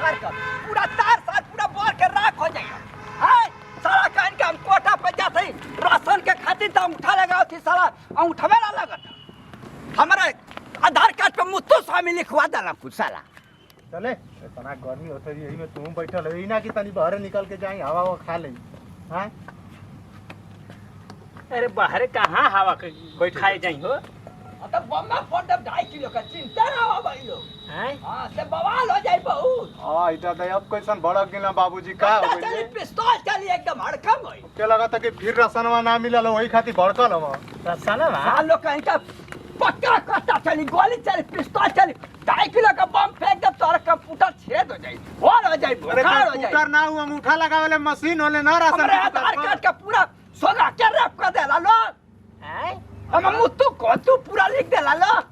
फाड़ कर पूरा तार साथ पूरा बोर के राख हो जाएगा। हां सारा कान के हम कोटा पे जाते राशन के खातिर तो अंगूठा लगाओ थी सारा अंगूठा में ना लगत हमारे आधार कार्ड पे मुत्तू स्वामी लिखवा देना कुछ साला। चले इतना गर्मी होता है यही में तुम बैठल है ना कि तनी बाहर निकल के जाए हवा वो खा ले। हां अरे बाहर कहाँ हवा खाए जाई हो तो बम्मा फोड़ दे 2.5 किलो का चिंता ना हो भाई लोग। हैं हां से बवाल हो जाई बहुत। हां इटा दे अब कैसन भड़क गेला बाबूजी का हो चली गई पिस्तौल चली एकदम हड़कम होई के लगा था कि फिर रसनवा ना मिलल वही खातिर भड़कल हम। रसनवा साल लोग कहीं का पक्का कट्टा चली गोली चली पिस्तौल चली 2.5 किलो का बम फेंक दे तो कंप्यूटर छेद हो जाई होल हो जाई अरे बुखार हो जाई। कंप्यूटर ना हुआ अंगूठा लगावेले मशीन होले ना राशन हमारे आधार कार्ड का पूरा सोना के रैप कर देला लोग। हैं हम मुत्तू को तू पूरा लिख देला लोग।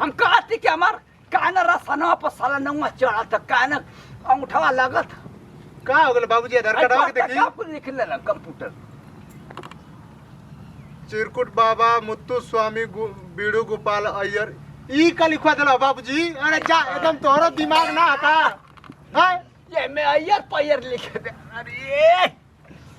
हम कहती कि हमार कान रसनवा पर साला नौवा चढ़ा तो कान अंगूठा लगत का हो गेल बाबूजी आधार कार्ड आके देखी क्या कुछ लिख लेला कंप्यूटर। चिरकुट बाबा मुत्तू स्वामी बीड़ू गोपाल अय्यर ई का लिखवा देला बाबूजी। अरे जा एकदम तोहरा दिमाग ना आता है ये मैं अय्यर पय्यर लिख दे। अरे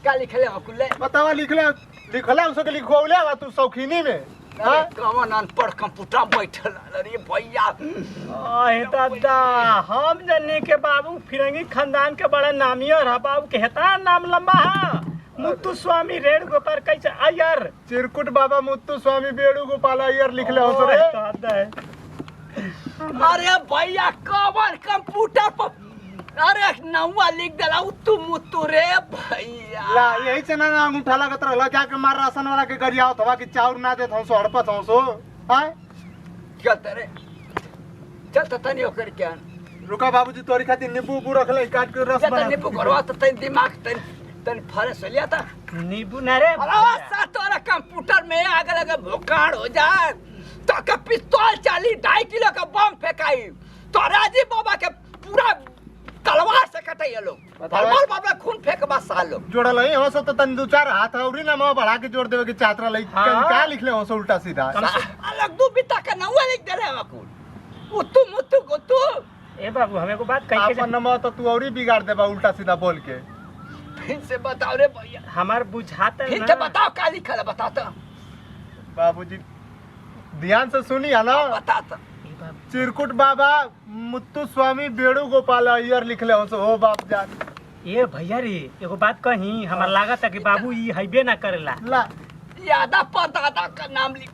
क्या लिख ले कुल्ले बतावा लिखला उसके लिखवाउले बा तू शौकीनी में। हां कौन अनपढ़ कंप्यूटर बैठल। अरे भैया अरे दादा हम जने के बाबू फिरंगी खानदान के बड़ा नामियर है बाबू के हेता नाम लंबा है मुत्तू स्वामी रेड गोपाल कैसे अय्यर चिरकुट बाबा मुत्तू स्वामी बेड़ू गोपाल अय्यर लिख ले हो रे। दादा अरे भैया कौन कंप्यूटर पर अरे नौवा लिख देला उतू मुत्तू रे भैया। ला यही से ना अंगूठा लगत रहला जाके मार राशन वाला के गरियाओ थवा कि चाउर ना देत हंसो हड़पत हंसो। हां क्या तेरे चल त तनी ओकर के रुका बाबूजी तोरी खातिर नींबू उबू रख ले काट के रस या बना तनी करवा त तनी दिमाग तनी फरेस लिया था। नींबू ना रे अरे सा तोरा कंप्यूटर में आग लगे भुखार हो जाए तो का पिस्तौल चाली 2.5 किलो का बम फेंकाई तो राजी बाबा के पूरा तलवार से कटाई लोग तलवार बाबा खून फेंक बस साल लोग जोड़ल है हो सब तो तन दो चार हाथ औरी ना म बढ़ा के जोड़ देवे के चातरा लई का लिख ले हो सब उल्टा सीधा। अलग दू बिता का नौवा लिख दे रे वकुल उतू मुतू गोतू। ए बाबू हमें को बात कह के अपन नंबर तो तू औरी बिगाड़ देबा उल्टा सीधा बोल के। फिर से बताओ रे भैया हमार बुझाता फिर ना से बताओ का लिखल है बता तो बाबूजी ध्यान से सुनी है ना बता तो चिरकुट बाबा मुत्तू स्वामी बेड़ू गोपाल अय्यर लिख ले हो बाप जान। ये भैया रे एगो बात कही हमार लागत है कि बाबू ई हइबे ना करेला। ला यादा परदादा का नाम लिख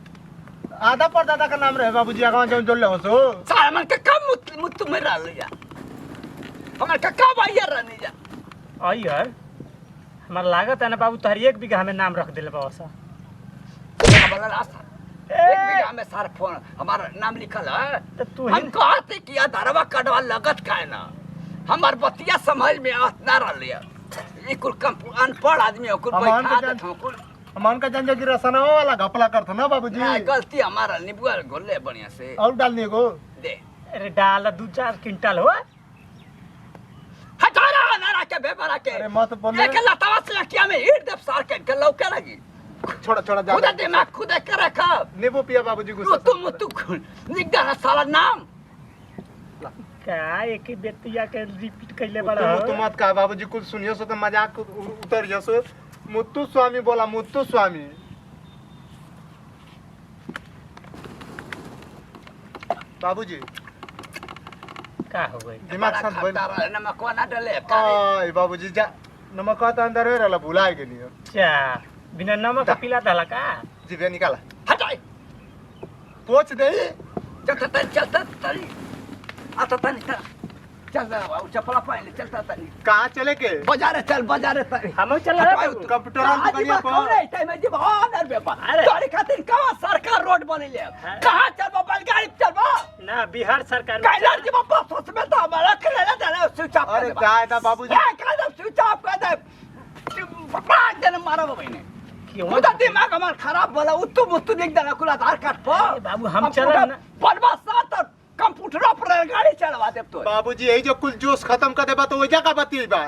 आधा परदादा का नाम रहे बाबूजी आगा जौन जोड़ ले हो सो सारा मन के कम मुत्तू में रह लिया हमार का कब आइया रहने जा अय्यर हमार लागत है ना बाबू तोहर 1 बीघा में नाम रख देले बाबा सा बड़ा रास्ता 1 बीघा में सारा फोन हमारा नाम लिखल है। तो तू हम कहते कि आधारवा कार्डवा लगत का है ना हमार बतिया समझ में आवत ना रहलिया ई कुल अनपढ़ आदमी कुल बैठा देत हम कुल मन का जंजा की रसनवा वाला घपला करथ ना बाबूजी। ना गलती हमारा निबुआ गोले बढ़िया से और डालने को दे अरे डाल 2-4 क्विंटल हो हटारा ना के बेबरा के अरे मत बोले एक लतावा से किया में ईट दब सार के लौके लगी छोड़ा छोड़ा जा खुद दिमाग खुद के रखा नींबू पिया बाबूजी गुस्सा मुत्तू मुत्तू लिख देना सारा नाम का एक ही व्यक्तिया के रिपीट कइले बड़ा तू मत कहा बाबूजी कुछ सुनियो सो तो मजाक उतर जसो मुत्तू स्वामी बोला मुत्तू स्वामी। बाबूजी का हो गई दिमाग शांत भइल नमक ना डाले आय बाबूजी जा नमक तो अंदर रहला भुला गेलियो अच्छा बिना नमक का पिला दला का जीवे निकाला हटाई पोछ दे चलता तनी आता तनी चल चपला पहन चलता तनी कहां चले के बाजारे चल बाजारे तनी हम चल रहे कंप्यूटर ऑन करिया पर कौन टाइम में जीव ऑनर व्यापार तोरी खातिर कहां सरकार रोड बनेले कहां चलबो बैलगाड़ी चलबो ना बिहार सरकार कैलर जीव बस उसमें तो हमारा खेले देले स्विच ऑफ अरे काय ना बाबूजी क्या कदम स्विच ऑफ कर दे पांच दिन मारब बहिने क्यों दिमाग हमार खराब बोला उतु मुतु देख देना कुल आधार कार्ड पर बाबू हम चल ना बनवा साथ कंप्यूटर पर गाड़ी चलवा देब तो बाबूजी यही जो कुल जोश खत्म कर देबा तो ओजा का बतिएबा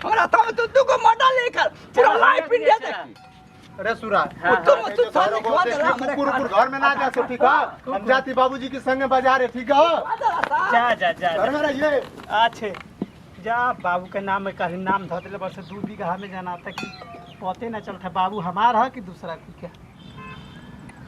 हमरा तो दुगो मॉडल लेकर पूरा लाइफ इंडिया देखी अरे सुरा मुत्तू स्वामी लिखवा दे कुकुर घर में ना जा सो ठीक है हम जाती बाबूजी के संगे बाजार है ठीक है जा जा जा घर में रहिए अच्छे जा बाबू के नाम में कहीं नाम धो दिले बस 2 बीघा में जाना था कि पते ना चलता बाबू हमार है कि दूसरा की क्या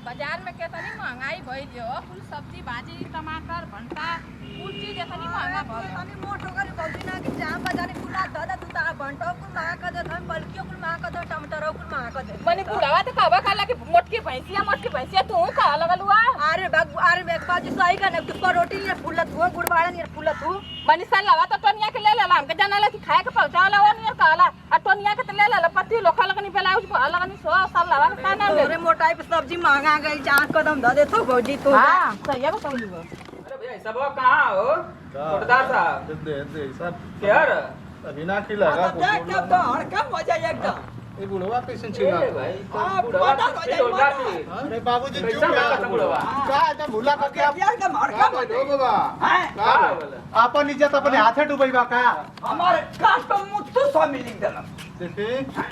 बाजार में कितनी महंगाई भइल जो कुल सब्जी भाजी टमाटर भंटा कुल चीज इतनी महंगा भइल तनी मोट हो गइल कौदी ना कि जहां बाजार खुला दादा तू ता भंटो कुल महंगा कर दे हम बल्कियो कुल महंगा कर दे टमाटरो कुल महंगा कर दे मने बुढ़ावा तो कहबा काला कि मोटकी भैंसिया तू का लगल हुआ अरे बाबू अरे एक बार जी सही का ना तू रोटी ने फुलत हो गुड़वाड़ा ने फुलत हो मनी सा लवा तो टोनिया के ले लेला हमके जानला कि खाए के पहुंचावला वो नियर कहला आ टोनिया के तो ले लेला पति लोखा लगनी ब्लाउज लगनी 100 साल लवा का ना ले अरे मोटाई पे सब्जी महंगा गई जहां कदम ध दे तो भौजी तू हां सही है बताऊ अरे भैया सब कहाँ हो छोटदार साहब दे सब यार अभी ना खिलागा देख के तो हड़कम हो जाए एकदम ये बुढ़वा कैसे छिला भाई हाँ, बुढ़वा पता हो जाए, होगा पता। कि अरे बाबूजी कैसा चुप लगता रहो बुढ़वा का एकदम भूला करके आप एकदम हड़कम हो जाए बाबा हैं? का अपन इज्जत अपने हाथे डुबैबा का हमारे काट पे मुत्तू स्वामी लिख देना देखी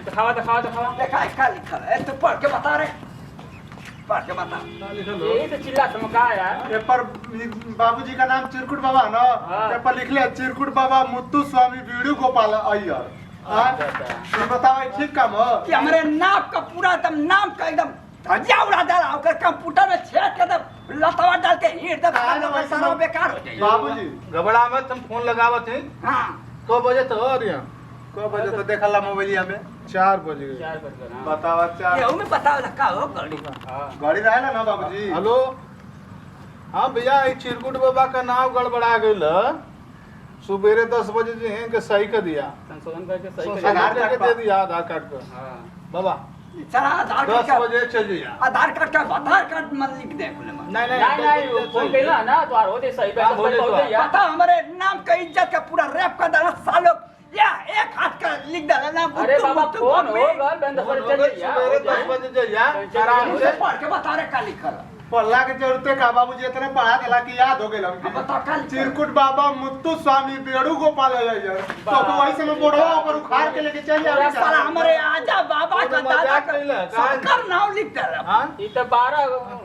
दिखावा देखा है क्या लिखा है तू पढ़ के बता रे पढ़ के बता यही तो चिल्ला चमका यार पेपर बाबूजी का नाम चिरकुट बाबा है ना हाँ। पेपर लिख ले चिरकुट बाबा मुत्तू स्वामी बीड़ू गोपाल अय्यर हाँ? ये बताओ ये ठीक काम हो कि हमारे नाम का पूरा एकदम नाम का एकदम धजिया उड़ा डाला ओकर कंप्यूटर में छेद के दम लतवा डाल के हीट दे हाँ, खाना वैसे सारा तो- बेकार हो जाए बाबूजी गबड़ा में तुम फोन लगावत है हां तो बजे तो और यहाँ को बजे तो देखला मोबाइलिया में 4 बजे 4 बजे ना बतावा 4 ये में बताओ ना का हो गड़ी हां गाड़ी रहेला ना बाबूजी हेलो हाँ भैया ये चिरकुट बाबा का नाम गड़बड़ा गई सुबेरे 10 बजे जो है के सही कर दिया संशोधन करके सही आधार कर आधार कार्ड कार्ड दे दिया आधार कार्ड पर हां बाबा सारा आधार 10 कार्ड बजे चलिए आधार कार्ड का आधार कार्ड मन लिख दे बोले मन नहीं वो फोन कैला ना तो और होते सही पे काम हो जाए तो। पहुंच यार पता हमारे नाम का इज्जत का पूरा रैप का डाला सालों या एक हाथ का लिख डाला ना अरे बाबा फोन हो गल बंद कर चल सुबेरे 10 बजे जाइए आराम से पढ़ के बता रे का लिखल पढ़ला के जरूरते का बाबूजी इतने पढ़ा देला कि याद हो गेल हमके बता का लिखल चिरकुट बाबा मुत्तू स्वामी बेड़ू गोपाल अय्यर तो वही समय बुढ़वा ऊपर उखाड़ के लेके चल पूरा जाओ साला हमारे आजा बाबा का मजाक दादा कइला, का का? सबकर नाम लिख डाला हाँ ई तो 12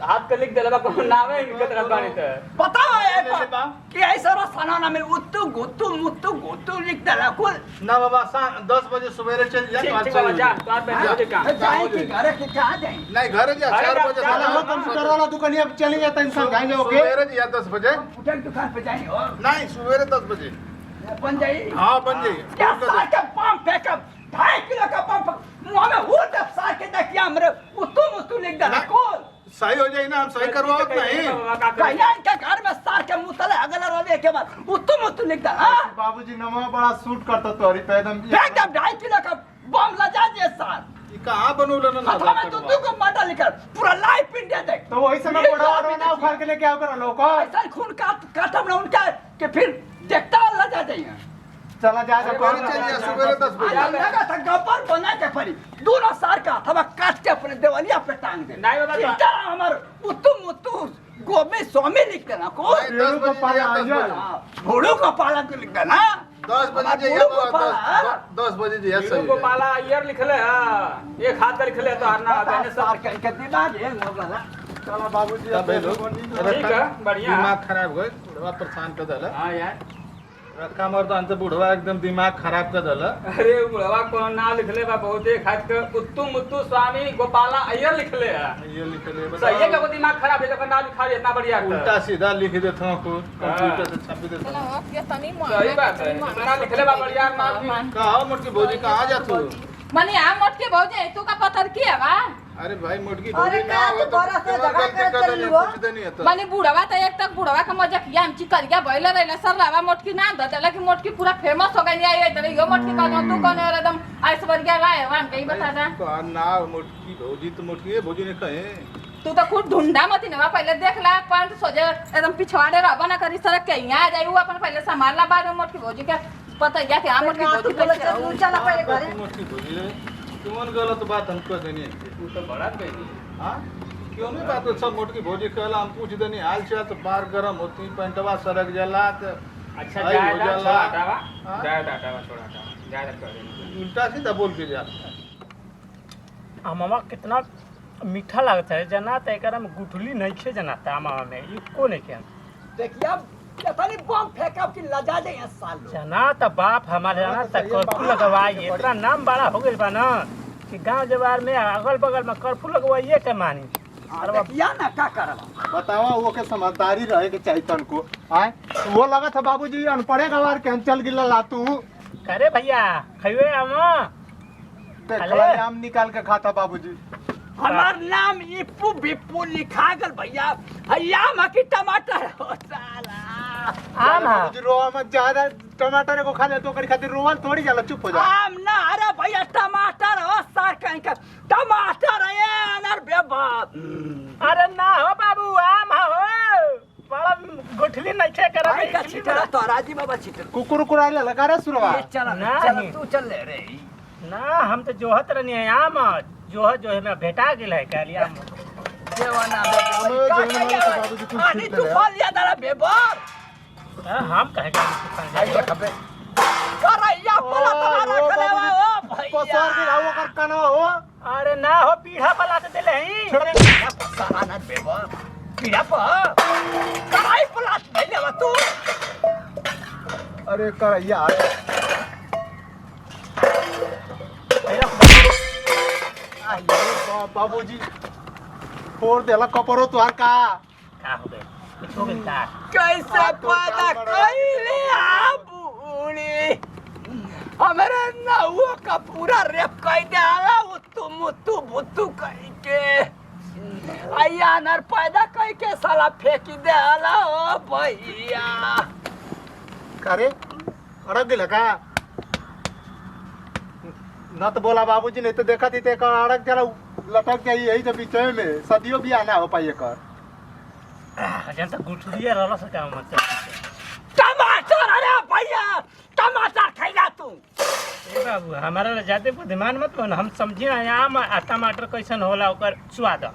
हाथ के लिख देला को नामे इनके तरफ बानी तो पता है ले बा। कि ऐसा रसाना ना में उत्तू गुत्तू लिख डाला कुल ना बाबा 10 बजे सुबेरे चल जाए ठीक तो ठीक बाबा जा तो आप पहले बजे काम जाए कि घर के कहां जाए नहीं घर जा अरे 4 बजे जा, साला हो कंप्यूटर वाला दुकानिया पे चले जाता इंसान जाएंगे ओके सुबेरे जी 10 बजे कंप्यूटर दुकान पे जाए और नहीं सुबेरे 10 बजे बन जाए हाँ बन जाइए क्या साल का पंप फेंकब 2.5 किलो का पंप मुंह में हो जब साल के देखिए हमरे उत्तू लिख डाला कुल सही हो जाए ना हम सही करवाओ नहीं कहिया इनके घर में सार के मुतले अगला रवे के बाद उत्तू लिख डाला हां बाबूजी नमा बड़ा सूट करता तो हरी पे एकदम एकदम 2.5 किलो का बम लगा दिए सार ये कहाँ बनौले ना हथवा में तो को माटा लिखल पूरा लाइव इंडिया देख तो वही समय बुढ़वा ना उखाड़ के लेके आओ कर लोग ऐसा खून काटम ना उनका कि फिर देखता अल्लाह जा जाइए चला जा जा सुबेरे चल जा सुबेरे 10 बजे लगा था गब्बर बना के परी दोनों सार का हथवा काट के अपने देवलिया पे टांग दे नहीं बाबा, तो- इतना हमार उत्तू गोमे स्वामी लिख देना को नहीं, 10 बजे जाइए, 10 बजे घोड़ों का पाला को लिख देना 10 बजे जाइए घोड़ों का पाला 10 बजे जाइए हीरो सही को है। पाला ईयर लिखले हां एक हाथ का लिखले तो हरना कहने सार सब के दिमाग है हो गला चला बाबूजी तब ये लोग ठीक है बढ़िया दिमाग खराब गए बुढ़वा परेशान कर दला हां यार रखा मर्दान से बुढ़वा एकदम दिमाग खराब कर दला अरे बुढ़वा को ना लिखले बा बहुत एक हाथ के मुत्तू स्वामी गोपाला अय्यर लिखले है ये लिख ले सही है कि दिमाग खराब है तो ना लिखा है इतना बढ़िया उल्टा सीधा लिख देता हूँ कुछ कंप्यूटर से छाप देता चलो हूँ के तनी सही बात है इतना लिखले बा बढ़िया माल कहा मोटकी भौजी कहाँ जा तू मने आ मोट के भौजे तू का पत्थर की है बा अरे भाई मोटकी अरे भौजी क्या ना तू तोरा से झगड़ा करत चली हो? कुछ देनी है तो मने बुढ़वा त एक तक बुढ़वा का मजाक या हम चिकरिया भइले रहले सर लावा मोटकी ना दला कि मोटकी पूरा फेमस हो गई है इधर यो मोटकी का तू कौन है एकदम ऐश्वर्या राय है हम कहीं बता जा कहा ना मोटकी भौजी तो मोटकी है भौजी ने कहे तू तो खुद ढूंढा मत ना पहले देख ला पैंट सोजे एकदम पिछवाड़े रहबा ना करी सड़क के यहाँ आ जाई वो अपन पहले संभाल ला बाद में मोटकी भौजी के पता या कि हम मोटकी तू भौजी बोले कैसे चल चला पहले घरे मोटकी भौजी रे कौन गलत बात हमको देनी है तू तो बड़ा गई हाँ क्यों नहीं बात है? सब मोटकी भौजी कहला हम पूछ देनी हाल चाल तो बार गरम होती पैंटवा सड़क जला तो अच्छा आई जाए हो दा जाला। छोड़ा हटावा हाँ? जाए दा हटावा छोड़ा हटावा जाए दा कर देना उल्टा सीधा बोल के जा आमा कितना मीठा लगता है जनाता एकरा में गुठली नहीं खे जनाता आमा में ये को नहीं के देखिए केतनी बम फेंकब कि लजा जाए साल जनाता बाप हमारे जनाता कर्फ्यू लगवाई इतना नाम बड़ा हो गइल बा ना कि गांव जवार में अगल बगल में कर्फ्यू लगवाइए के मानी देखिया ना का करबा बतावा वो के समझदारी रहे के चाहिए तनको आए वो लगा था बाबूजी अनपढ़े गवार के चल गिला ला तू करे भैया खइवे आमा देखला आम निकाल के खाता बाबूजी हमार नाम इप्पू बिप्पू लिखा गल भैया भैया मकी टमाटर हो साला आम हा बाबूजी रोवा मत ज्यादा टमाटर को खा ले तो करी खातिर रोवल थोड़ी जाला चुप हो जा आम ना अरे भैया टमाटर हो सार कहीं का टमाटर है अनर बेबा अरे ना हो बाबू आम हो बड़ा गुठली नहीं खे करे भाई का छिटरा तो राजी बाबा छिटर कुकुर कुराइला लगा रे सुरवा ये चल ना, चल नहीं। तू चल ले रे ना हम तो जोहत रहनी है आम जो है मैं भेटा गेल है काली आम देवाना हमें का जमीन वाले से बाबूजी कुछ पानी छीट तू ले फल याद आ बेबर हम कहे आई खबे करैया पला तुम्हारा खलेवा ओ पसर के भैया राव कर कना हो अरे ना हो पीढ़ा पला से देले ही सारा ना बेबर पीड़ा पर कराई पला भइले तू अरे कर यार बाबूजी फोड़ देला कपड़ो तुहार का का हो गए कुछ हो गइल का कैसे पैदा कइले बूढ़ी हमारे नहुओ का पूरा रेप कई दे आला उतु मुतु बुतु कई के आया नर पैदा कई के साला फेंकी दे आला ओ भैया करे अड़क गेल का न तो बोला बाबूजी नहीं तो देखा थी ते का अड़क जरा लटक जाई यही तो बीच में सदियों भी आना हो पाई कर जन तक गुठलिया रहला से काम मत टमाटर अरे भैया टमाटर खैला तू ए बाबू हमारा ज्यादा बुद्धिमान मत बन हम समझी ना आम आ टमाटर कैसन होला ओकर स्वाद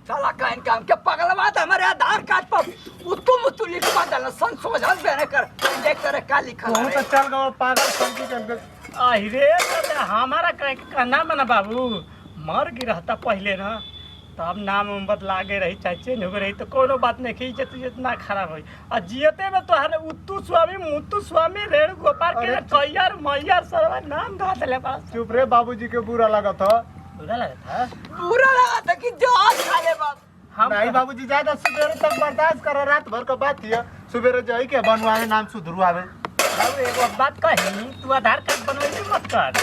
साला कहन काम के पगलवा तो हमारे आधार कार्ड पर उतु मुतु लिखवा देला संशोधन देने कर देख तेरे का लिखल तू तो है चल गवा पागल संकी के अरे तो हमारा कहना बना बाबू मर गी रहता पहले ना तब नाम बदला गे रही चाहे चेंज हो रही तो कोनो बात नहीं की इज्जत इतना खराब हुई और जियते में तो हर उत्तु स्वामी मुत्तु स्वामी रेणु गोपाल के कैयर मैयर सर्व नाम धा देले पास चुप रे बाबूजी के बुरा लगा था बुरा लगा था पूरा लगा था कि जहाज खा ले बाप हम नहीं बाबूजी ज्यादा सुबह तक बर्दाश्त करो रात भर का बात है सुबह जाई के बनवावे नाम सुधरवावे बाबू एगो बात कही तू आधार कार्ड बनवाई मत कर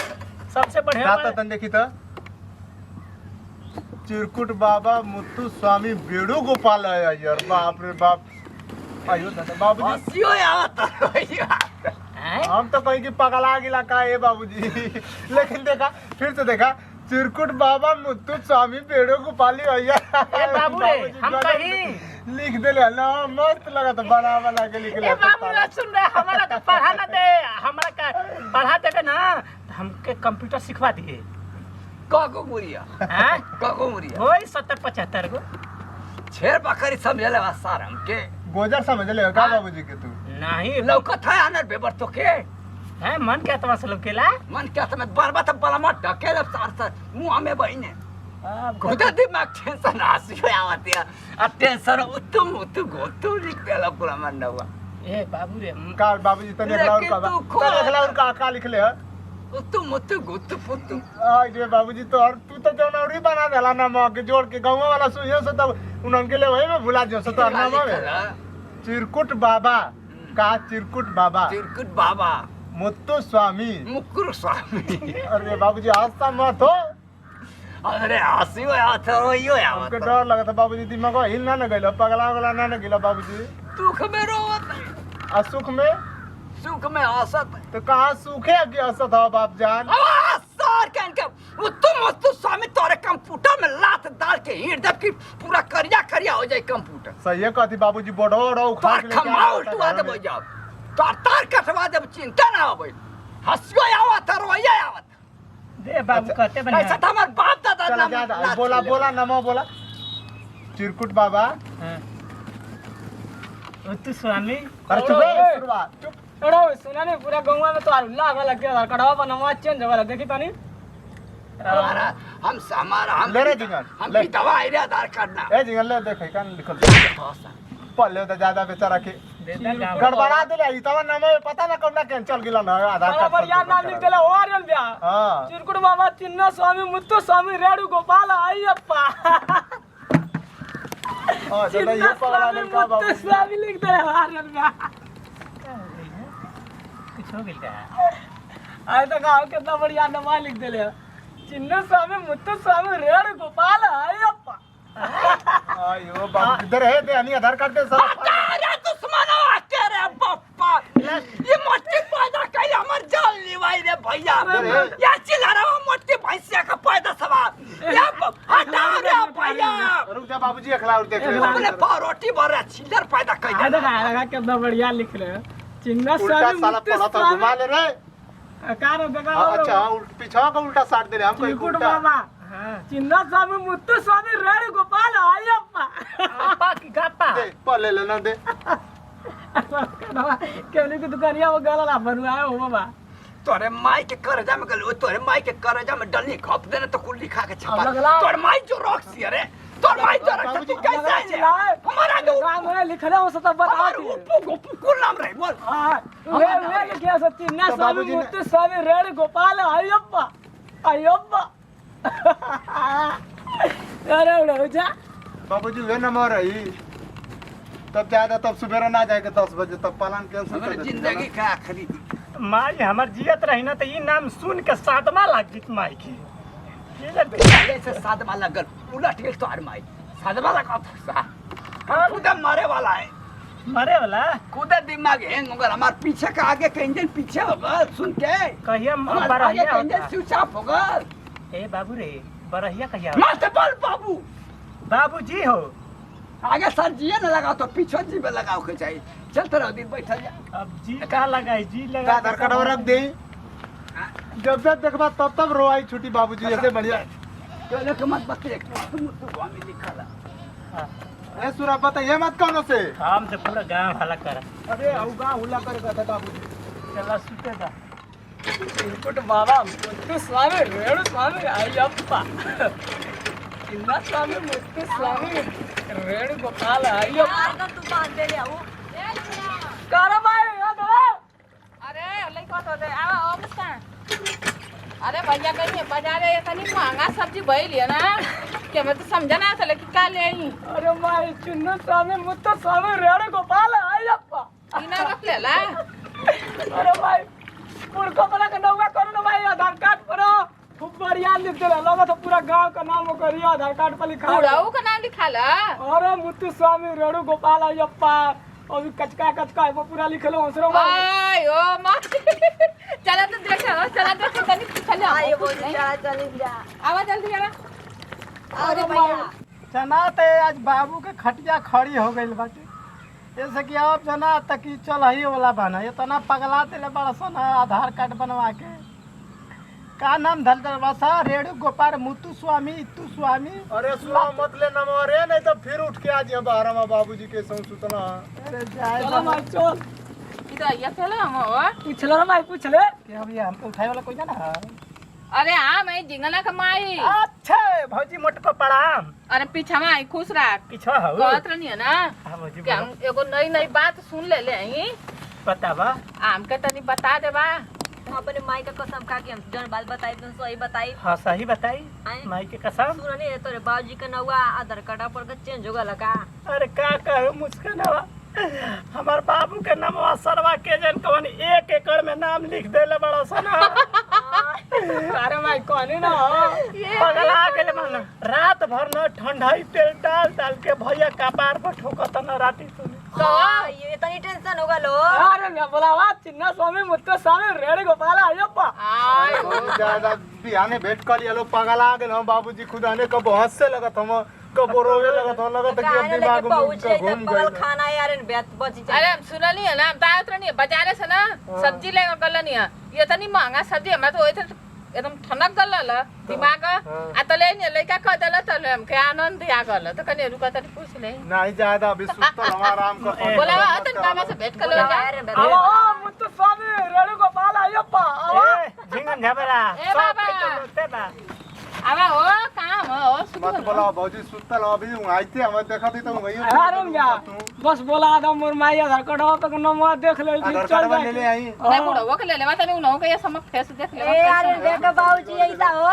सबसे बढ़िया दाता तन देखी तो चिरकुट बाबा मुत्तु स्वामी बेड़ू गोपाल है यार बाप रे बाप आयो दादा बाबूजी हंसियो आवत भैया हैं? हम तो कहीं की पगला गिला का है बाबूजी लेकिन देखा फिर से देखा चिरकुट बाबा मुत्तु स्वामी बेड़ू गोपाली भैया ए बाबू रे हम कहीं लिख देले ना मस्त लगा तो बना बना के लिख ले ए बाबू रे सुन रे हमारा का पढ़ा ना दे हमारा का पढ़ा देगा ना हमके कंप्यूटर सिखवा दिए काको मुरिया हैं काको मुरिया वही 70-75 गो छेर बकरी समझले बा सार हमके गोजर समझ ले का बाबूजी के तू नहीं लौकत है आनर बेबर तो के है मन के तवा से लौकेला मन क्या समय बरबा त बलमा ढकेल सार सार मुंह में बहिने खुदा दिमाग टेंशन आसी आवत है आ टेंशन उतुम उतु गोतु लिख देला पूरा मन हुआ ए बाबू रे का बाबूजी तो देख ला लेकिन तू उनका देख ला उनका का लिख ले उतुम उतु गोतु पुतु आई रे बाबूजी तो और तू तो जनवरी बना देला ना मां के जोड़ के गांव वाला सुइयो से तब उनन के ले वही में भुला जो से तो नाम है चिरकुट बाबा का चिरकुट बाबा चिरकुट बाबा मुत्तु स्वामी मुकुर स्वामी अरे बाबूजी हंसता मत हो अरे हंसियो आवत रोइयो हमके आवत डर लगता बाबूजी दिमाग हिल ना न गइल पगला वाला ना न गइल बाबूजी दुख में रोवत आ सुख में सुख में हंसत तो कहां सुखे कि हंसत हो बाप जान सर कहन के उतुम स्वामी तोरे कंप्यूटर में लात डाल के हीर दब की पूरा करिया करिया हो जाए कंप्यूटर सही है कहती बाबूजी बड़ो रो उखाड़ के लेके खमाउल टुआ दे जाओ तार तार कटवा दे चिंता ना होबे हंसियो आवत रोइयो आवत दे बाबू कहते बने कैसा था हमार बाप दादा चला नाम जा बोला बोला नमो बोला चिरकुट बाबा उत्तु स्वामी अरे चुप रे शुरुआत चुप एड़ो सुना ने पूरा गौवा में तो हल्ला लग गया कड़वा बनवा चेंज हो देखी तनी हमारा हम ले रे जिंगन, हम ले। दवा आइडिया आधार कार्ड ना ए जिंगन ले देख कान लिखल पल्ले तो ज्यादा बेचारा के गड़बड़ा देले ई तब नाम में पता ना कब ना कैंसिल गिला ना आधार बड़ा कार्ड बढ़िया नाम लिख देले हो आर्यन ब्या हां चिरकुट बाबा चिन्ना स्वामी मुत्तु स्वामी रेणु गोपाल अय्यप्पा हां चलो ये पगला लड़का बाबू मुत्तु स्वामी लिख दे आर्यन ब्या कुछ हो गइल का आय तो गाँव कितना बढ़िया नाम लिख देले चिन्ना स्वामी मुत्तु स्वामी रेणु गोपाल अय्यप्पा आयो बाबू इधर है दे अनि आधार कार्ड दे सब अरे दुश्मनों आके रे बाप्पा ये मोटी पैदा कई हमर जान लिवाई रे भैया या चिल्ला रहा मोटी भैंसिया का पैदा सवार या हटाओ रे भैया रुक जा बाबूजी अखला और देख ले अपने पारोटी भर चिल्लर पैदा कई आय तो लगा कितना बढ़िया लिख रहे चिन्ना उल्टा स्वामी साला मुत्तु पड़ा तो घुमा ले रे कार देखा अच्छा पीछा का उल्टा साट दे रे हमको चिरकुट उल्टा बाबा चिन्ना स्वामी मुत्तु स्वामी रेणु गोपाल अय्यप्पा अप्पा की गप्पा दे पल्ले ले ना दे केवली की दुकानिया वो गला ना बनवाया हो बाबा तोरे माई के करजा में गल तोरे माई के करजा में डलनी खप देने तो कुल लिखा के छपा अब लगला। तोरे माई जो रॉक्सी है रे तोरे माई जो रॉक्सी तू कैसे है हमारा जो गांव में लिखले हो सब बता हमारे दी उपू कुल नाम रे बोल हां वे लिखे सब चिन्ना तो स्वामी बाबूजी ने- मुत्तु स्वामी रेणु गोपाल अय्यप्पा अय्यप्पा अरे उड़ो जा बाबूजी वे नंबर रही तब ज्यादा तब सुबह ना जाएगा 10 बजे तब पालन कैंसिल कर हमारी दे जिंदगी का आखिरी माई हमर जियत रही ना तो ई नाम सुन के सातमा लाग जित माई की पहले से सादमा लगल उलट गेल तोर माई सादमा लगा था हां खुदा मारे वाला है मरे वाला खुदा दिमाग हैंग होगा हमार पीछे का आगे का इंजन पीछे होगा सुन के कहिया हमार आगे बरहिया का इंजन होता स्विच ऑफ होगा ए बाबू रे बरहिया कहिया मत बोल बाबू बाबूजी हो आगे सर जिए न लगाओ तो पीछे जी में लगाओ के चाहिए चलते रहो दिन बैठल जा अब जी का लगाई जी का लगा आधार कार्ड रख दे जब जब देखबा तब रोई छुट्टी बाबूजी ऐसे बढ़िया तो लोग मत बतिए मुत्तु स्वामी लिखा ए सुरा पता ये मत कौन से हम से पूरा गांव हला कर अरे औगा हुला कर था बाबूजी चला सुते दा चिरकुट बाबा मुत्तु स्वामी रेणु स्वामी अय्यप्पा चिन्ना स्वामी मुत्तु स्वामी रेणु गोपाल अय्यप्पा यार तू बांध दे ले आओ कर भाई याद है अरे लइका तो दे आवा ओ मुस्कान अरे भैया कहीं बाजारे इतनी महंगा सब्जी भइल है ना कि मैं तो समझा ना चले कि का ले आई अरे भाई चिन्ना स्वामी मुत्तु स्वामी रेणु गोपाल अय्यप्पा इना रख लेला अरे भाई पुरको बना के नौवा करो ना भाई आधार कार्ड पर खूब बढ़िया लिख देला लगा तो पूरा गांव का नाम ओकर आधार कार्ड पर लिखा है। बुढ़ाऊ का नाम लिखाला अरे मुत्तु स्वामी रेणु गोपाल अय्यप्पा अभी कचका है वो पूरा लिखल हो सरो भाई आय ओ मां चला तो देखो तनी चल आए बोल जा चल जा आवा जल्दी जरा अरे भैया जना ते आज बाबू के खटिया खड़ी हो गइल बाटे जैसे कि आप जना तकी चल ही वाला बना इतना पगला देले बड़ा सन आधार कार्ड बनवा के का नाम धल बसा रेणु गोपाल मुत्तु स्वामी इत्तु स्वामी अरे सुना मत ले नंबर रे नहीं तो फिर उठ के आज बाहर में बाबूजी के संग सुतना अरे जाए चलो भाई चल इधर ये चलो हम हो पूछ लो ना भाई पूछ ले कि अभी हमको उठाए वाला कोई ना है अरे हां मैं जिंगना कमाई अच्छा भौजी मोटको प्रणाम अरे पीछा में आई खुश रख पीछे हो कहत रहनी है ना हां भौजी कि हम एगो नई नई बात सुन ले आई बतावा हमके तनी बता देबा अपने माई का कसम खा के हम जन बात बताई तुम सही बताई हाँ सही बताई आए? माई के कसम सुन नहीं तोरे बाबूजी का नौवा आधार कार्ड पर चेंज हो गया का अरे का कहूँ मुझका नवा हमार बाबू के नामवा सरवा के जन कवन 1 एकड़ में नाम लिख देले बड़ा सना अरे भाई कहनी ना पगला गेले मन रात भर न ठंडाई तेल डाल डाल के भैया कपार पर ठोकत न राती सुनी ये इतनी टेंशन होगा लो अरे मैं बोलावा चिन्ना स्वामी मुत्तु स्वामी रेणु गोपाल अय्यप्पा आय बहुत ज्यादा बिहाने भेंट कर लिया लोग पगला गेल हम बाबूजी खुद आने कब हंस से लगत हम कब रोवे लगत हम लगत कि अब दिमाग में पहुंचे घूम पगल गइल खाना यार बेत बची अरे हम सुनली है ना हम तायत रहनी है बाजारे से ना सब्जी ले गलनी है ये तनी महंगा सब्जी हमरा तो ओइथे एकदम ठनक गल दिमाग आ तले ने लइका कह देला तले हमके आनंद आ गल तो कने रुका तनी पूछ ले नहीं ज्यादा अभी सुतल हम आराम कर बोलावा तनी बाबा से भेंट कर लो जा आओ मुत्तु स्वामी रेणु गोपाल अय्यप्पा आओ झिंगन झबरा ए बाबा। सब के तो बा अब हो काम हो मत बोला भौजी सुतल अभी आइते हम देखा थी तो वही अरे क्या बस बोला आधा मोर माई आधार कार्ड पे नंबर देख ले आधार चल कार्ड जाए ले ले आई नहीं बुढ़वा के ले लेवा तनी उनहु के ये समझ फेस देख ले ए यार देखो बाबूजी ऐसा हो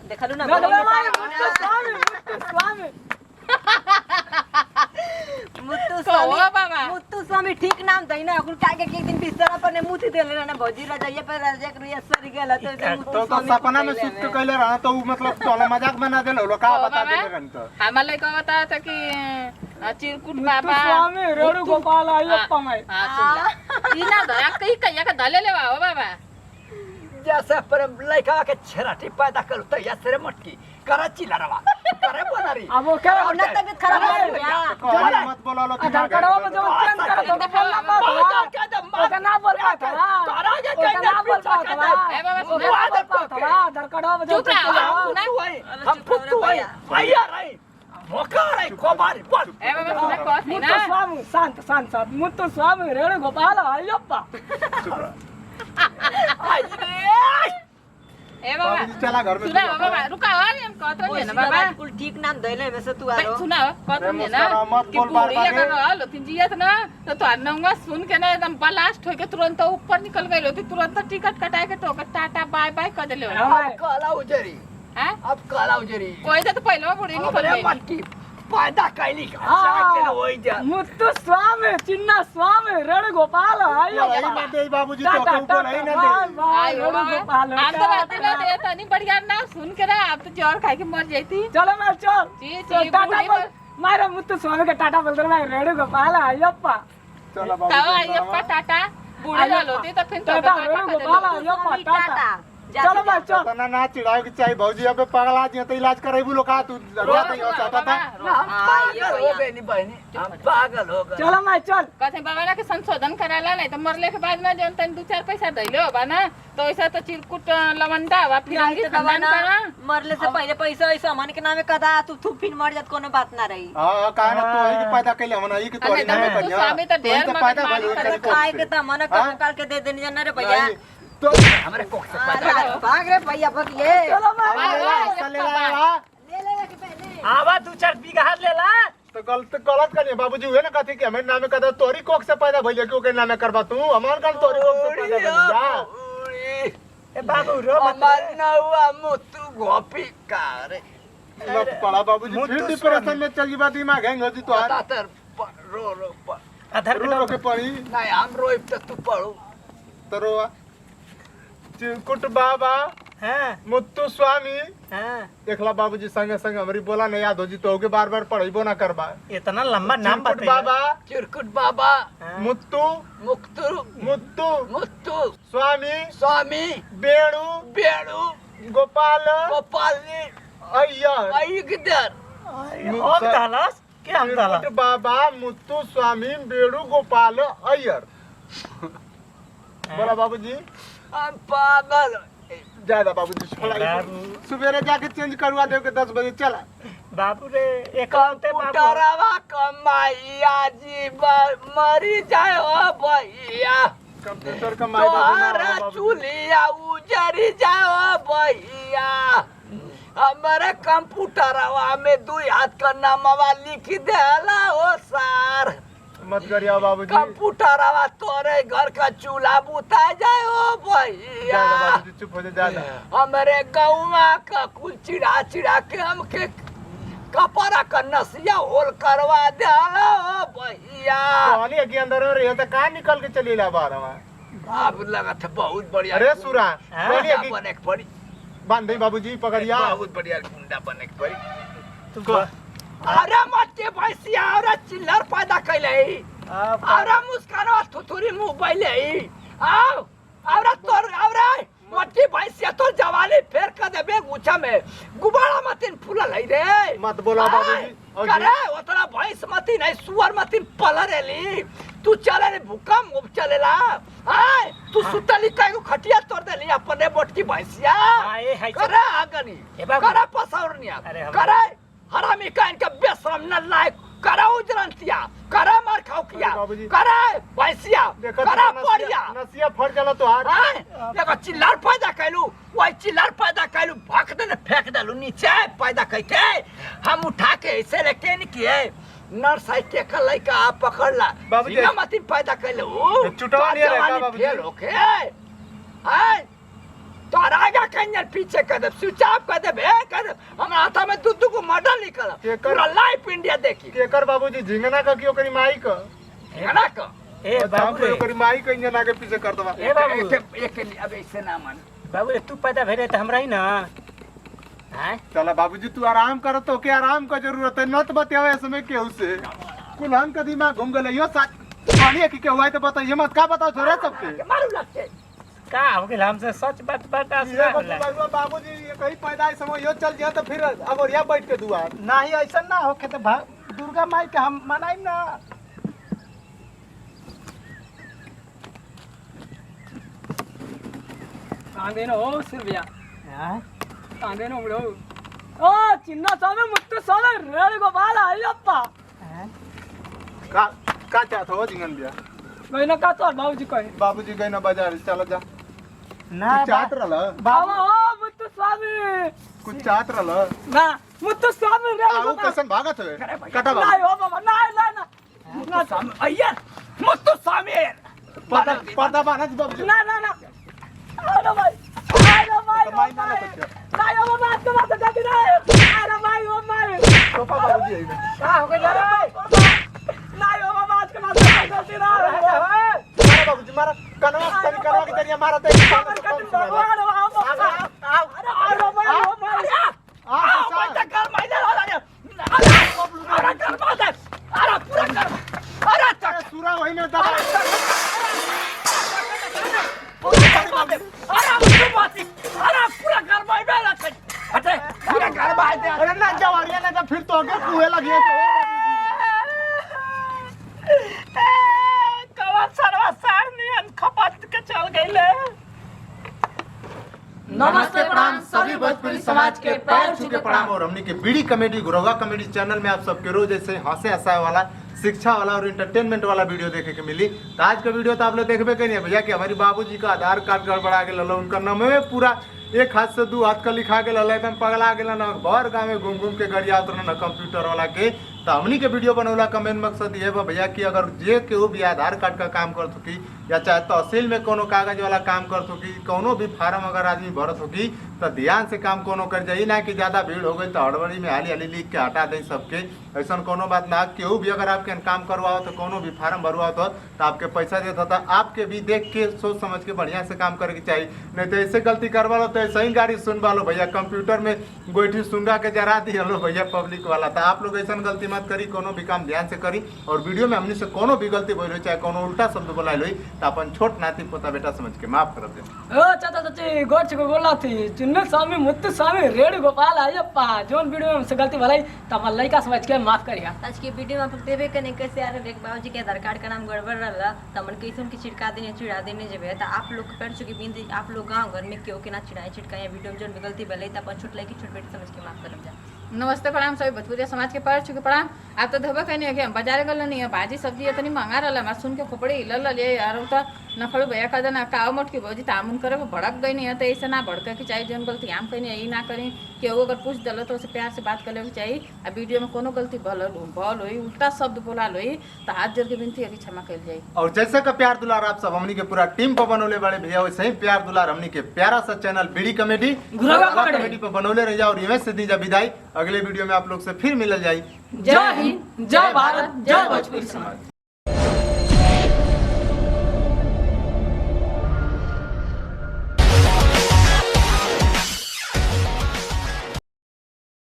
देखलू ना मुत्तु स्वामी मुत्तु तो हो बाबा मुत्तु स्वामी ठीक नाम दई ना अकुल काके के एक दिन बिस्तर पर ने मुथी देले ना भौजी रजाइए पर रजा के रुया सरी गेल तो मुत्तु तो सपना में सुत के कहले रहा तो मतलब चलो मजाक बना देलो लो का बता देले रहन तो हमारे लड़का बता था कि चिरकुट बाबा स्वामी रेणु गोपाल अयप्पा माई हां सुन ई ना धरा कहीं कहिया के दले लेवा हो बाबा जैसे पर लड़का के छराटी पैदा करू तो या सिरे मटकी करा चिल्ला रवा करे बनारी अब वो क्या ना तबीयत खराब हो गया कहले मत बोला लो आधार कार्ड पे जो चेंज कर तो बोलना मत ओका ना बोल पाता करा के ओका ना बोल पाता ए बाबा ओका ना बोल पाता आधार कार्ड पे जो चुप रहो सुना हम पुत्तु है भैया रे मौका रे कोबारी बोल ए बाबा सुना कह थी मुत्तु ना स्वामी शांत मुत्तु स्वामी रेणु गोपाल अयप्पा आई रे ए बाबा बाबूजी चला घर में सुना बाबा रुका और हम कहत रहे ना बाबा बिल्कुल ठीक नाम दईले में से तू भाई आरो सुना कहत रहे ना मत कि बोल बार पूरी बार अगर रहल तीन जियत ना तो तोर नंगा सुन के ना एकदम ब्लास्ट होके तुरंत ऊपर निकल गइल होती तुरंत टिकट कटाए के टोके टाटा बाय बाय कर देले हो अब काला उजरी हैं अब काला उजरी कोई तो पहले बुढ़ी निकल अरे गई मटकी पैदा कैली का चाके होई जा मुत्तु स्वामी चिन्ना स्वामी रेणु गोपाल अयप्पा नहीं ना दे बाबूजी तो के ऊपर नहीं ना दे आयो बाबा हम तो बात ना दे तनी बढ़िया ना सुन के ना अब तो जोर खाई के मर जाती चलो मैं चल जी टाटा बुढ़ी बोल मारा मुत्तु स्वामी के टाटा बोल मैं रेणु गोपाल अयप्पा चला तब बाबूजी अयप्पा टाटा बूढ़ी वाल होती तो फिर तो टाटा रेणु गोपाल अयप्पा टाटा चलो मैं चल तना ना चिढ़ाओ की चाहिए भौजी अबे पगला जी तो इलाज कराइबू लो का तू जाते हो चाहता था हम पागल हो गए नी बहनी हम पागल हो गए चलो मैं चल कहते बाबा ना के संशोधन कराला नहीं तो मरले के बाद में जौन तन 2-4 पैसा दैले होबा ना तो ऐसा तो चिरकुट लवंडा वा फिरंगी खानदान करा मरले से पहले पैसा ऐसा मन के नामे कदा तू फिर मर जात कोनो बात ना रही हां का ना तो ही पैदा कैले हम नहीं कि तोरी नाम में कन्या स्वामी तो ढेर पैदा मगज भइल खाए के त मन काल के दे देनी जाना रे भैया तो हमरे कोख से भाग रे भैया भगिए चलो मैं ले ले के पहले आवा 2-4 बीघा ले ला तो गलत करिए बाबूजी हुए ना कहते कि हमें नाम कदा तोरी कोख से पैदा भइले क्यों के नाम करबा तू हमार कान तोरी कोख से पैदा भइल जा ए बाबू रो अमर नौआ मुत्तु गोपी का रे लत पड़ा बाबूजी फिर डिप्रेशन में चल बा दिमाग हैंग हो जी तो तर रो आधार रो के पड़ी नहीं हम रोइब तो तू पढ़ू तो रोवा चिरकुट बाबा हां मुत्तु स्वामी हां देखला बाबूजी संगे संगे हमारी बोला नहीं याद हो जी तो के बार-बार पढ़ाइबो ना करबा इतना लंबा नाम चिरकुट बताइए बाबा चिरकुट बाबा मुत्तु मुक्तु मुत्तु मुत्तु स्वामी स्वामी बेणु बेणु गोपाल गोपाली अय्यर अयगदर और दालास क्या हम दाला चिरकुट बाबा मुत्तु स्वामी बेणु गोपाल अय्यर बोला बाबूजी हम पागल ज्यादा बाबूजी सुबेरे जाके चेंज करवा दे के 10 बजे चला बाबू रे एकाउंटे बाबू कंप्यूटरवा कमाइया जीवन मरी जाए ओ भैया कंप्यूटर का माई बाबू ना तोहरा चूल्हा उजरी जाओ भैया हमारे कंप्यूटरवा में 2 हाथ का नामवा लिख देला ओ सर मत करिया बाबूजी कंप्यूटरवा तोरे घर का चूल्हा बुता जाए ओ भैया ज्यादा बाबूजी चुप हो जा ज्यादा हमारे गौवा का कुल चिड़ा चिड़ा के हमके कपड़ा का नसिया होल करवा देला ओ भैया कहानी के अंदर रे तो का निकल के चलीला बाहर हम अब लगा था बहुत बढ़िया अरे सुरा बोलिए कि बने के पड़ी बांध दे बाबूजी पकड़िया बहुत बढ़िया गुंडा बने के पड़ी को अरे मट्टी भैंसिया और चिल्लर पैदा कैले अरे मुस्कानवा थुथुरी मुंह बैले आओ औरा तोर औरा मट्टी भैंसिया तोर जवानी फेर कर देबे गुच्छा में गुबारा मतिन फूलल है रे मत बोला बाबूजी करे ओतरा भैंस मतिन है सुअर मतिन पलरेली तू चले रे भूकंप चलेला आय तू सुतली कागो खटिया तोड़ देली अपने मोटकी भैंसिया करे आगनी करे पसावरनिया करे हरामी का इनका बेशरम न लायक करा उजरंतिया, करा मार खाओ किया, अरे बाबूजी। करा भैंसिया, देखत करा नसिया- पड़िया। नसिया फट जाला तो हार हाँ, देखो चिल्लार पैदा कैलू, वही चिल्लार पैदा कैलू, भक दे फेंक देलू नीचे पैदा करके, हम उठा के ऐसे लेके नहीं किए, नर साइड टेका लइका आप पकड़ला, बाबूजी। जिना मती पैदा कैलू, चुटवा नहीं रहेगा बाबूजी। फेल होके, हाँ, तो आगे कहीं पीछे कर दे, स्विच ऑफ कर दे, कर दे, हमारे हाथा में दूध को मॉडल निकल, पूरा लाइव इंडिया देखी, केकर बाबूजी झिंगना का की ओकरी माई का है ना को? ए बाबू रे, ओकरी माई का इंजन आगे पीछे कर दवा ए बाबू एक अब ऐसे ना मान, बाबू रे, तू पैदा भेले त हमरा ही ना हैं? चला बाबूजी तू आराम कर तो के आराम का जरूरत है नत बतावे समय केहू से कुल हम का दिमाग घूम गले यो सच पानी की के हुआ है तो बताइए मत का बताओ छोरे सबके मारू लगते, का हो गेल हमसे सच बात बता ये बतलवा बाबूजी ये कहीं पैदाइश समय यो चल जाए तो फिर अब यहाँ बैठ के दुआ नाही ऐसा ना होके तो दुर्गा माई के हम मनाई ना। ಕಾಂದೇನೋ ಸಿರ್ವಿಯ हैं? ಕಾಂದೇನೋ ಬಿಡು ओ चिन्ना स्वामी मुत्तु स्वामी रेड़ गोपाल अय्यप्पा हैं? का चाहत हो जिंगन बिया मैंने कहा तो बाबूजी कहे बाबूजी गए ना बाजार चलो जा ना कुछ चाहत रहल बाबा ओ मुत्तु स्वामी कुछ चाहत रहल ना मुत्तु स्वामी रेड़ आऊ गोपाल कैसन भागत है कटा नहीं बाबू हो बाबा नहीं ना ना स्वामी अय्या मुत्तु स्वामी पर्दा बांधा जी बाबूजी ना ना ना अरे भाई अरे भाई तो माई ना ना कुछ नहीं हो बाबा तो बात जाती ना अरे भाई ओ माई सोफा बाबूजी है का हो गया नहीं हो बाबा आज के बाद जाती ना मारा बाबूजी मारा कनवा तनी करवा के तरिया मारा ते भगवान अरे भाई ओ भाई आओ मैं तो घर में ले आ रहा अरे घर में दे अरे पूरा घर अरे तक सूरा वही में दबा अरे मुझे बाती अरे पूरा घर में मेरा हटे पूरा घर में दे अरे ना जवारिया ना जब फिर तो आगे कुएं लगी तो कवा सरवा सार नियन खपत के चल गईले। नमस्ते प्रणाम सभी भोजपुरी समाज के पैर छू के प्रणाम और हमनी के बीड़ी कॉमेडी गुरवा कॉमेडी चैनल में आप सबके रोज ऐसे हंसे हंसाए वाला शिक्षा वाला और इंटरटेनमेंट वाला वीडियो देखे के मिली। तो आज का वीडियो तो आप लोग देखबे करिए भैया कि हमारी बाबूजी का आधार कार्ड गड़बड़ा के ललो उनका नाम में पूरा एक हाथ से दू हाथ का लिखा के ललो एकदम पगला गेला ना भर गाँव में घूम घूम के गड़िया उतरना ना कंप्यूटर वाला के। तो हमनी के वीडियो बनौला का मेन मकसद ये बा भैया कि अगर जे केहू भी आधार कार्ड का काम कर सकी या चाहे तहसील में कोनो कागज वाला काम कर सकी कोनो भी फार्म अगर आदमी भरत होगी तो ध्यान से काम कोनो कर जाई ना कि ज्यादा भीड़ हो गई तो हड़बड़ी में हाली हाली लिख के हटा दें सबके। ऐसा कोनो बात ना केहू भी अगर आपके काम करवाओ तो कोनो भी फार्म भरवाओ तो आपके पैसा देता था आपके भी देख के सोच समझ के बढ़िया से काम करे के चाहिए। नहीं तो ऐसे गलती करवा लो तो ऐसे ही गाड़ी सुनवा लो भैया कंप्यूटर में गोईठी सुनगा के जरा दिया लो भैया पब्लिक वाला। तो आप लोग ऐसा गलती मत करी कोनो भी काम ध्यान से करी और वीडियो में हमने से कोनो भी गलती बोलो चाहे कोनो उल्टा शब्द बोला लो तो अपन छोट नाती पोता बेटा समझ के माफ कर दे। ओ चाचा चाची गोच को बोला थी चिन्ना स्वामी मुत्तु स्वामी रेड़ गोपाल अय्यप्पा जोन वीडियो में हमसे गलती भलाई तब लड़का समझ के माफ करिया। आज की वीडियो में आप लोग देवे कने कैसे यार देख बाबूजी के आधार कार्ड का नाम गड़बड़ रहला तमन कैसे उनकी छिड़का देने चिढ़ा देने जेबे त आप लोग कर चुकी बिंदी आप लोग गांव घर में केहू के ना चिढ़ाए छिड़काए वीडियो में जोन भी गलती भले त अपन छोट लड़की छोट बेटी समझ के माफ करम जा। नमस्ते प्रणाम सभी भोजपुरी समाज के पैर छू के प्रणाम। आप तो धोबे कहनी है कि हम बाजार गल नहीं है भाजी सब्जी इतनी महंगा रहला मैं सुन के खोपड़ी हिलल ले यार तो न खड़ू भैया कह देना काव मोट की भौजी तामुन करे वो भड़क गई नहीं है तो ऐसे ना भड़के की चाहिए जोन गलती हम कहीं यही ना करें कि वो अगर पूछ दिल तो उसे प्यार से बात कर ले चाहिए। आ वीडियो में कोनो गलती भल हुई उल्टा शब्द बोला हुई तो हाथ जोड़ के विनती अभी क्षमा कर जाए। और जैसे का प्यार दुलार आप सब हमनी के पूरा टीम पर बनौले बड़े भैया वैसे ही प्यार दुलार हमनी के प्यारा सा चैनल बीड़ी कॉमेडी गुरवा कॉमेडी पर बनौले रह जाओ और यहाँ से दीजा विदाई। अगले वीडियो में आप लोग से फिर मिल जाए। जय हिंद जय भारत जय भोजपुरी समाज।